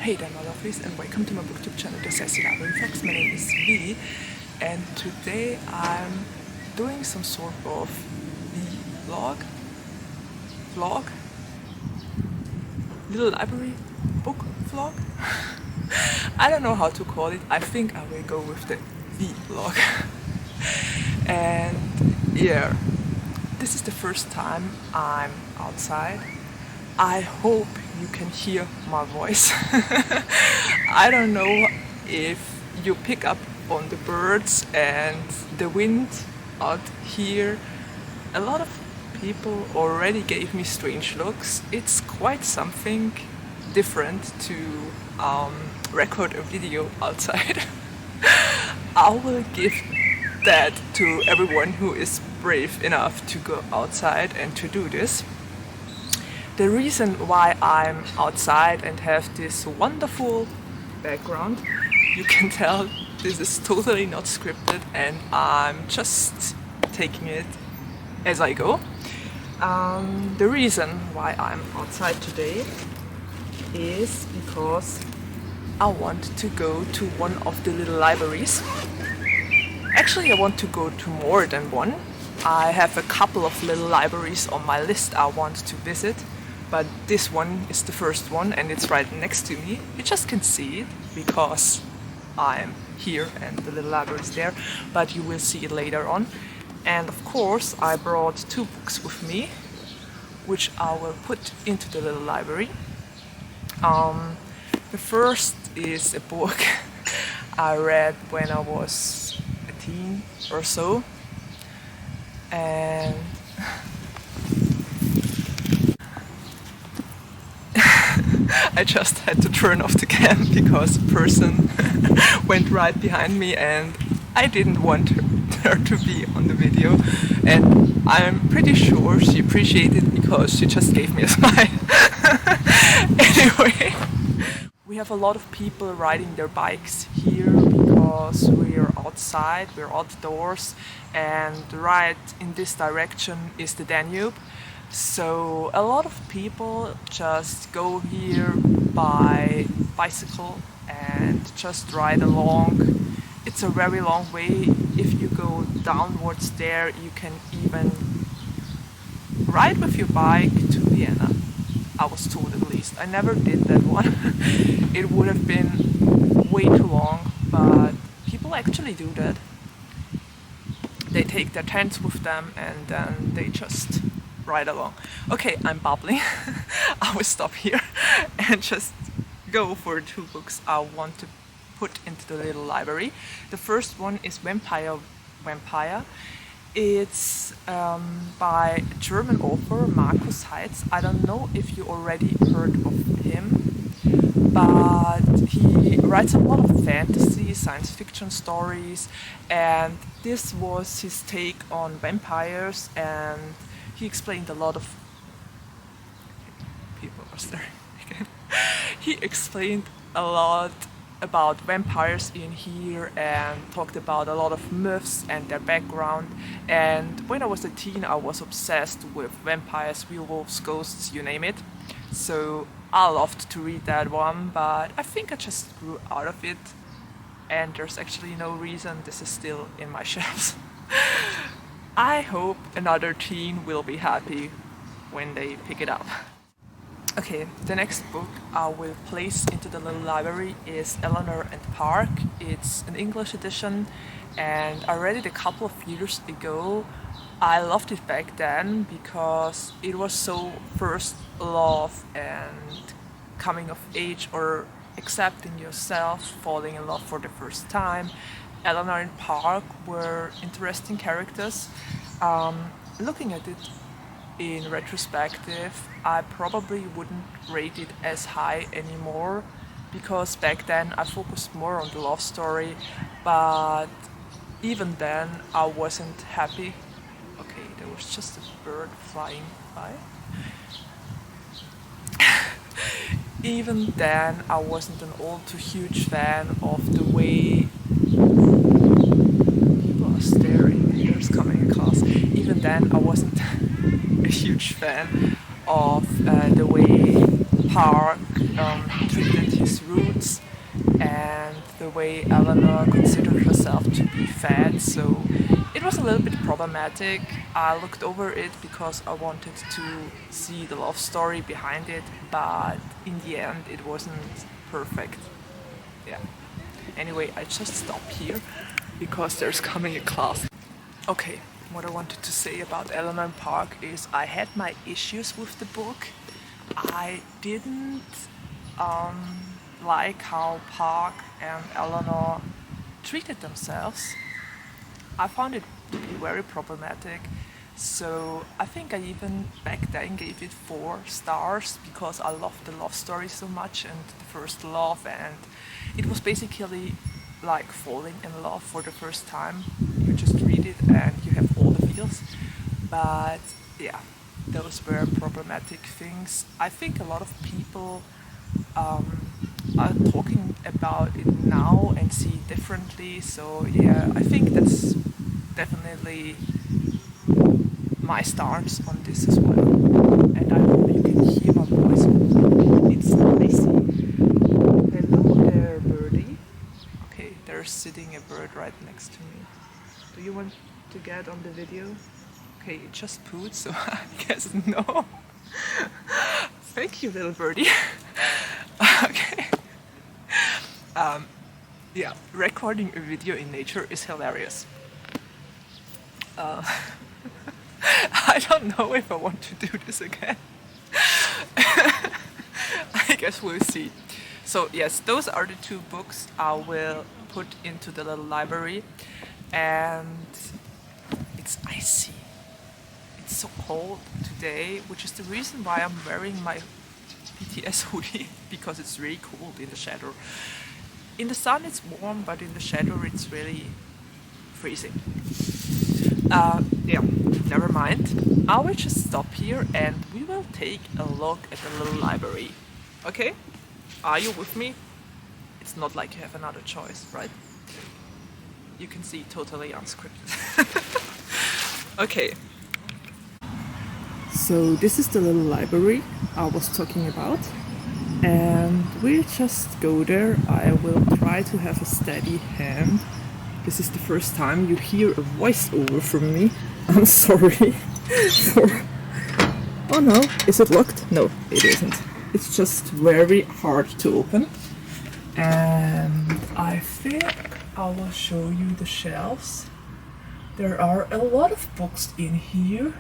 Hey there my lovelies, and welcome to my booktube channel, The Sassy Library Fox. My name is V, and today I'm doing some sort of vlog, little library book vlog. I don't know how to call it. I think I will go with the vlog. And yeah, this is the first time I'm outside. I hope you can hear my voice. I don't know if you pick up on the birds and the wind out here. A lot of people already gave me strange looks. It's quite something different to record a video outside. I will give that to everyone who is brave enough to go outside and to do this. The reason why I'm outside and have this wonderful background, you can tell this is totally not scripted and I'm just taking it as I go. The reason why I'm outside today is because I want to go to one of the little libraries. Actually, I want to go to more than one. I have a couple of little libraries on my list I want to visit. But this one is the first one and it's right next to me. You just can see it because I'm here and the little library is there, but you will see it later on. And of course I brought two books with me, which I will put into the little library. The first is a book I read when I was a teen or so. And I just had to turn off the cam because a person went right behind me and I didn't want her to be on the video, and I'm pretty sure she appreciated it because she just gave me a smile. Anyway, we have a lot of people riding their bikes here because we're outside, we're outdoors, and right in this direction is the Danube. So a lot of people just go here by bicycle and just ride along. It's a very long way. If you go downwards there, you can even ride with your bike to Vienna. I was told, at least. I never did that one. It would have been way too long, but people actually do that. They take their tents with them and then they just ride along. Okay, I'm babbling. I will stop here and just go for two books I want to put into the little library. The first one is Vampire. It's by a German author, Markus Heitz. I don't know if you already heard of him, but he writes a lot of fantasy, science fiction stories, and this was his take on vampires, and he explained a lot of people are staring again. He explained a lot about vampires in here and talked about a lot of myths and their background. And when I was a teen, I was obsessed with vampires, werewolves, ghosts, you name it. So I loved to read that one, but I think I just grew out of it. And there's actually no reason this is still in my shelves. I hope another teen will be happy when they pick it up. Okay, the next book I will place into the little library is Eleanor and Park. It's an English edition and I read it a couple of years ago. I loved it back then because it was so first love and coming of age, or accepting yourself, falling in love for the first time. Eleanor and Park were interesting characters. Looking at it in retrospective, I probably wouldn't rate it as high anymore because back then I focused more on the love story, but even then I wasn't happy. Okay, there was just a bird flying by. Even then I wasn't an all too huge fan of the way people are staring. There's coming a class. Even then I wasn't a huge fan of the way Park treated his roots and the way Eleanor considered herself to be fat, so it was a little bit problematic. I looked over it because I wanted to see the love story behind it, but in the end it wasn't perfect. Yeah. Anyway, I just stop here because there's coming a class. Okay, what I wanted to say about Eleanor and Park is I had my issues with the book. I didn't like how Park and Eleanor treated themselves. I found it to be very problematic, so I think I even back then gave it 4 stars because I loved the love story so much and the first love, and it was basically like falling in love for the first time. You just read it and you have all the feels, but yeah, those were problematic things. I think a lot of people are talking about it now and see it differently, so yeah, I think that's definitely my stance on this as well, and I hope you can hear my voice. It's noisy. Hello there, birdie. Okay, there's sitting a bird right next to me. Do you want to get on the video? Okay, it just pooed, so I guess no. Thank you, little birdie. Okay. Yeah, recording a video in nature is hilarious. I don't know if I want to do this again. I guess we'll see. So yes, those are the 2 books I will put into the little library, and it's icy. It's so cold today, which is the reason why I'm wearing my BTS hoodie, because it's really cold in the shadow. In the sun it's warm, but in the shadow it's really freezing. Yeah, never mind. I will just stop here and we will take a look at the little library. Okay? Are you with me? It's not like you have another choice, right? You can see totally unscripted. Okay. So this is the little library I was talking about, and we'll just go there. I will try to have a steady hand. This is the first time you hear a voiceover from me. I'm sorry for... Oh no, is it locked? No, it isn't. It's just very hard to open. And I think I will show you the shelves. There are a lot of books in here.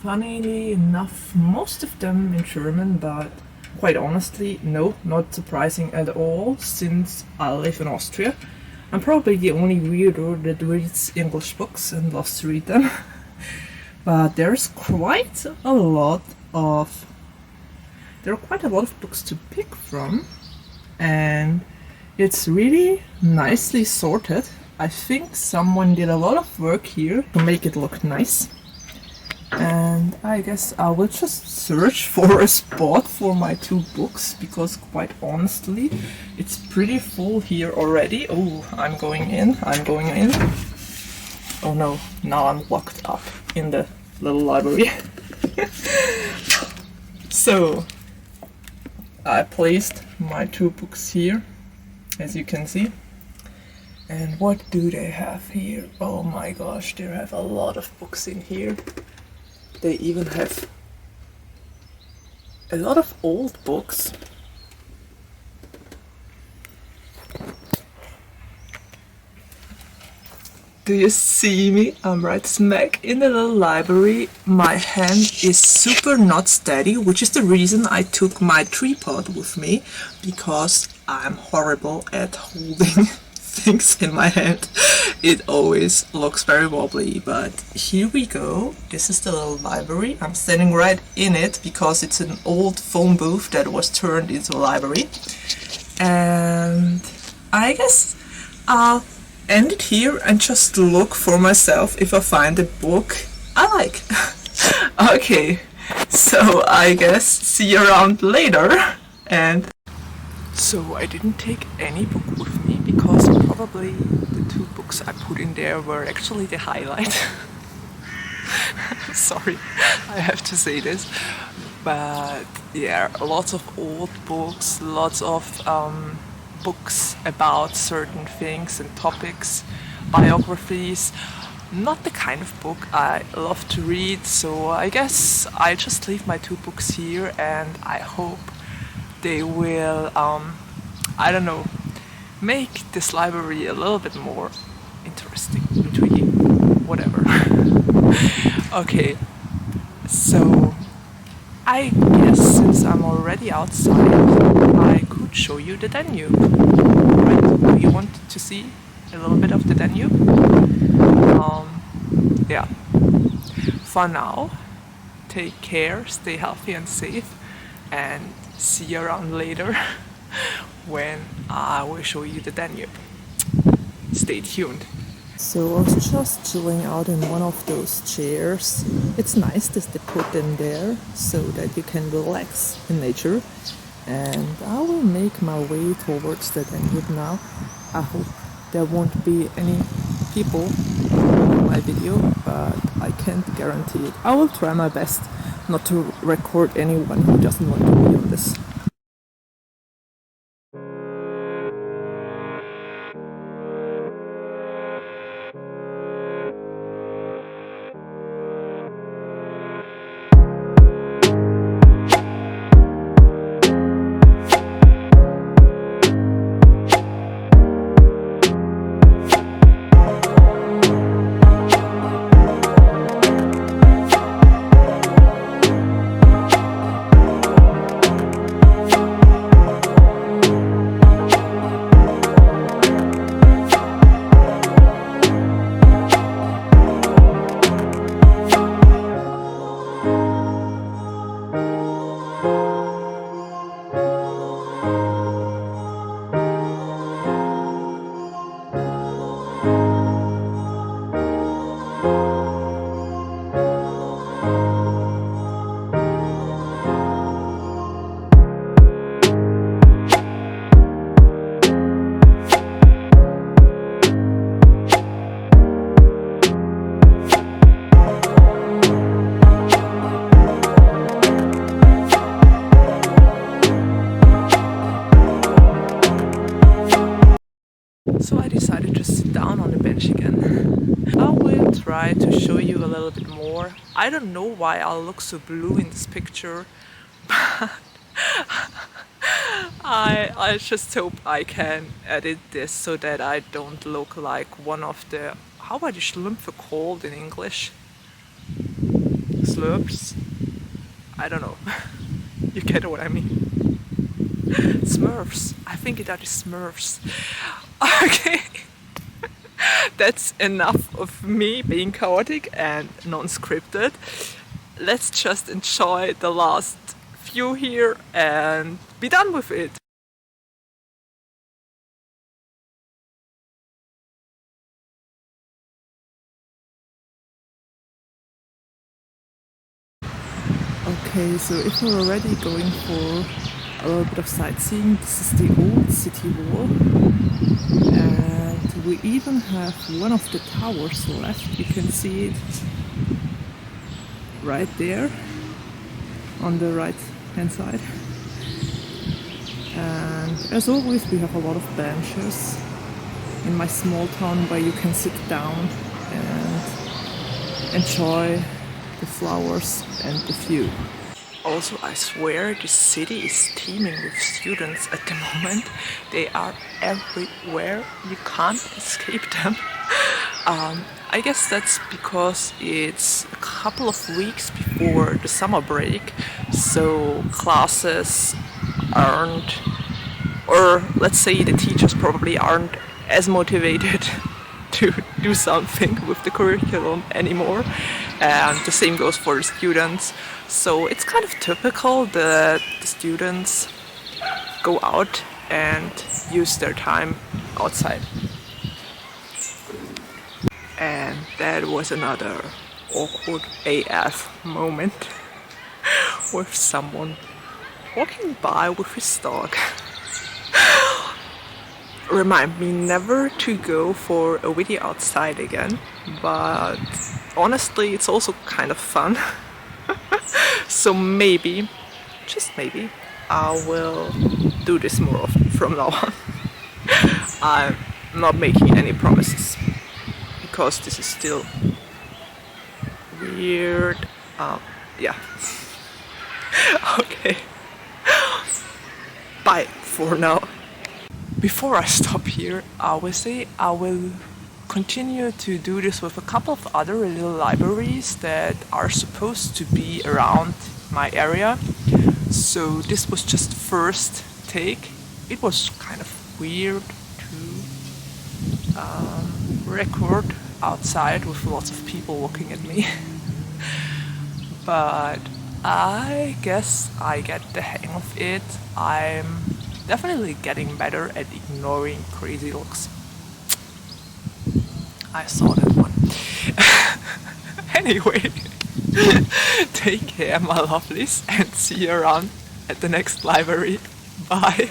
Funnily enough, most of them in German, but quite honestly, no, not surprising at all, since I live in Austria. I'm probably the only weirdo that reads English books and loves to read them. But there's quite a lot of books to pick from, and it's really nicely sorted. I think someone did a lot of work here to make it look nice. And I guess I will just search for a spot for my 2 books, because quite honestly it's pretty full here already. Oh, I'm going in. Oh no, now I'm locked up in the little library. So I placed my 2 books here, as you can see. And what do they have here? Oh my gosh, they have a lot of books in here. They even have a lot of old books. Do you see me? I'm right smack in the little library. My hand is super not steady, which is the reason I took my tripod with me, because I'm horrible at holding things in my hand. It always looks very wobbly, but here we go. This is the little library. I'm standing right in it because it's an old phone booth that was turned into a library. And I guess I'll end it here and just look for myself if I find a book I like. Okay, so I guess see you around later. And so I didn't take any book with me because probably the 2 books I put in there were actually the highlight. Sorry, I have to say this, but yeah, lots of old books, lots of books about certain things and topics, biographies. Not the kind of book I love to read, so I guess I just leave my two books here, and I hope they will, I don't know, make this library a little bit more interesting, intriguing, whatever. Okay, so I guess since I'm already outside, I could show you the Danube. Right? Do you want to see a little bit of the Danube? Yeah. For now, take care, stay healthy and safe, and see you around later when I will show you the Danube. Stay tuned. So I was just chilling out in one of those chairs. It's nice that they put them there so that you can relax in nature. And I will make my way towards the Danube now. I hope there won't be any people in my video, but I can't guarantee it. I will try my best not to record anyone who doesn't want to be on this. So I decided to sit down on the bench again. I will try to show you a little bit more. I don't know why I look so blue in this picture, but I just hope I can edit this so that I don't look like one of the, how are the Schlümpfe called in English? Slurps? I don't know. You get what I mean. Smurfs. I think it are the Smurfs. Okay. That's enough of me being chaotic and non-scripted. Let's just enjoy the last few here and be done with it. Okay, so if we're already going for a little bit of sightseeing, this is the old city wall, and we even have one of the towers left. You can see it right there on the right hand side. And as always, we have a lot of benches in my small town where you can sit down and enjoy the flowers and the view. Also, I swear this city is teeming with students at the moment. They are everywhere. You can't escape them. I guess that's because it's a couple of weeks before the summer break, so classes aren't, or let's say the teachers probably aren't as motivated to do something with the curriculum anymore, and the same goes for the students. So it's kind of typical that the students go out and use their time outside. And that was another awkward AF moment with someone walking by with his dog. Remind me never to go for a video outside again, but honestly it's also kind of fun. So maybe just maybe, I will do this more often from now on. I'm not making any promises because this is still weird. Yeah. Okay. Bye for now. Before I stop here, I will say I will continue to do this with a couple of other little libraries that are supposed to be around my area. So this was just first take. It was kind of weird to record outside with lots of people looking at me. But I guess I get the hang of it. I'm definitely getting better at ignoring crazy looks. I saw that one. Anyway, take care, my lovelies, and see you around at the next library. Bye.